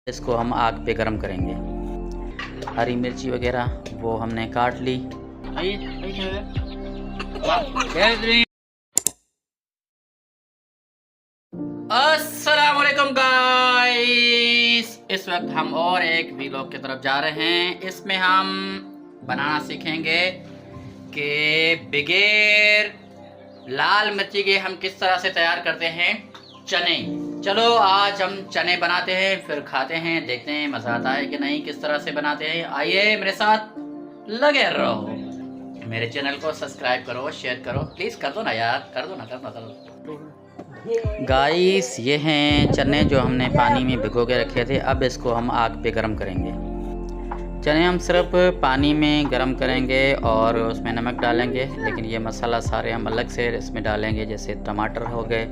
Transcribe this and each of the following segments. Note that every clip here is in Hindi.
इसको हम आग पे गरम करेंगे। हरी मिर्ची वगैरह वो हमने काट ली। अस्सलाम वालेकुम गाइस, इस वक्त हम और एक वीलॉग की तरफ जा रहे हैं। इसमें हम बनाना सीखेंगे कि बगैर लाल मिर्ची के हम किस तरह से तैयार करते हैं चने। चलो आज हम चने बनाते हैं, फिर खाते हैं, देखते हैं मज़ा आता है कि नहीं, किस तरह से बनाते हैं। आइए मेरे साथ लगे रहो। मेरे चैनल को सब्सक्राइब करो, शेयर करो, प्लीज़ कर दो ना यार, कर दो ना। गाइस ये हैं चने जो हमने पानी में भिगो के रखे थे। अब इसको हम आग पे गरम करेंगे। चने हम सिर्फ पानी में गरम करेंगे और उसमें नमक डालेंगे, लेकिन ये मसाला सारे हम अलग से इसमें डालेंगे। जैसे टमाटर हो गए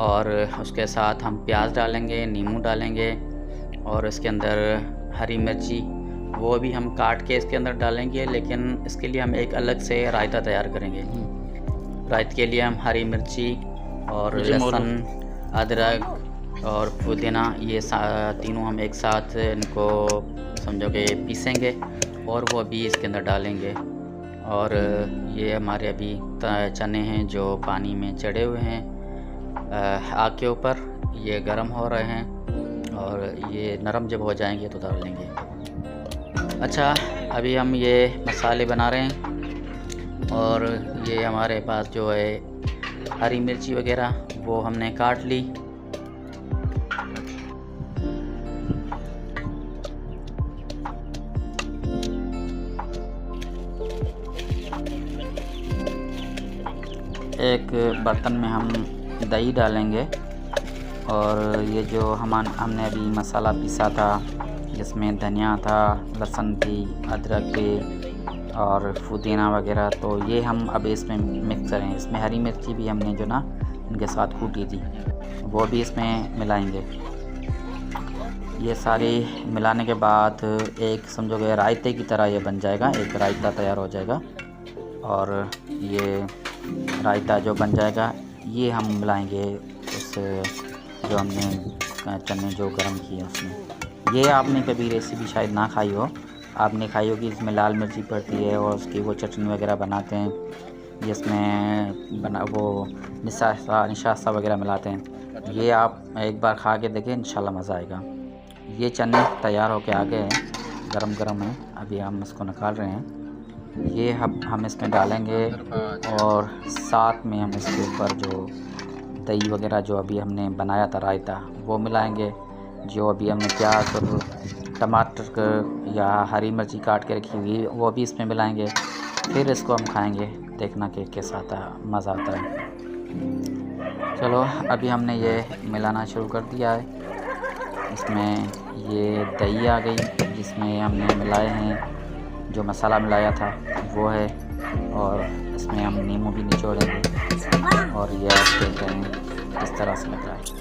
और उसके साथ हम प्याज डालेंगे, नींबू डालेंगे और इसके अंदर हरी मिर्ची वो भी हम काट के इसके अंदर डालेंगे। लेकिन इसके लिए हम एक अलग से रायता तैयार करेंगे। रायते के लिए हम हरी मिर्ची और लहसुन, अदरक और पुदीना ये तीनों हम एक साथ इनको समझो कि पीसेंगे और वो भी इसके अंदर डालेंगे। और ये हमारे अभी चने हैं जो पानी में चढ़े हुए हैं आग के ऊपर, ये गर्म हो रहे हैं और ये नरम जब हो जाएंगे तो डाल लेंगे। अच्छा, अभी हम ये मसाले बना रहे हैं और ये हमारे पास जो है हरी मिर्ची वगैरह वो हमने काट ली। एक बर्तन में हम दही डालेंगे और ये जो हमने अभी मसाला पीसा था, जिसमें धनिया था, लहसुन थी, अदरक थी और पुदीना वगैरह, तो ये हम अब इसमें मिक्स करें। इसमें हरी मिर्ची भी हमने जो ना इनके साथ कूटी थी वो भी इसमें मिलाएंगे। ये सारी मिलाने के बाद एक समझो कि रायते की तरह ये बन जाएगा, एक रायता तैयार हो जाएगा। और ये रायता जो बन जाएगा ये हम मिलाएंगे उस जो हमने चने जो गरम किए उसमें। ये आपने कभी रेसिपी शायद ना खाई हो, आपने खाई होगी। इसमें लाल मिर्ची पड़ती है और उसकी वो चटनी वगैरह बनाते हैं, जिसमें वो निशासा वगैरह मिलाते हैं। ये आप एक बार खा के देखें, इंशाल्लाह मज़ा आएगा। ये चने तैयार होके आ गए हैं, गरम गरम हैं, अभी हम इसको निकाल रहे हैं। ये हम इसमें डालेंगे और साथ में हम इसके ऊपर जो दही वगैरह जो अभी हमने बनाया था रायता वो मिलाएंगे। जो अभी हमने प्याज और टमाटर या हरी मिर्ची काट के रखी हुई वो भी इसमें मिलाएंगे। फिर इसको हम खाएंगे, देखना कि कैसा आता है, मज़ा आता है। चलो अभी हमने ये मिलाना शुरू कर दिया है। इसमें ये दही आ गई जिसमें हमने मिलाए हैं, जो मसाला मिलाया था वो है, और इसमें हम नींबू भी निचोड़ेंगे और ये आप देख रहे हैं किस तरह से लग रहा है।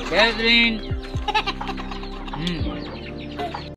Catherine.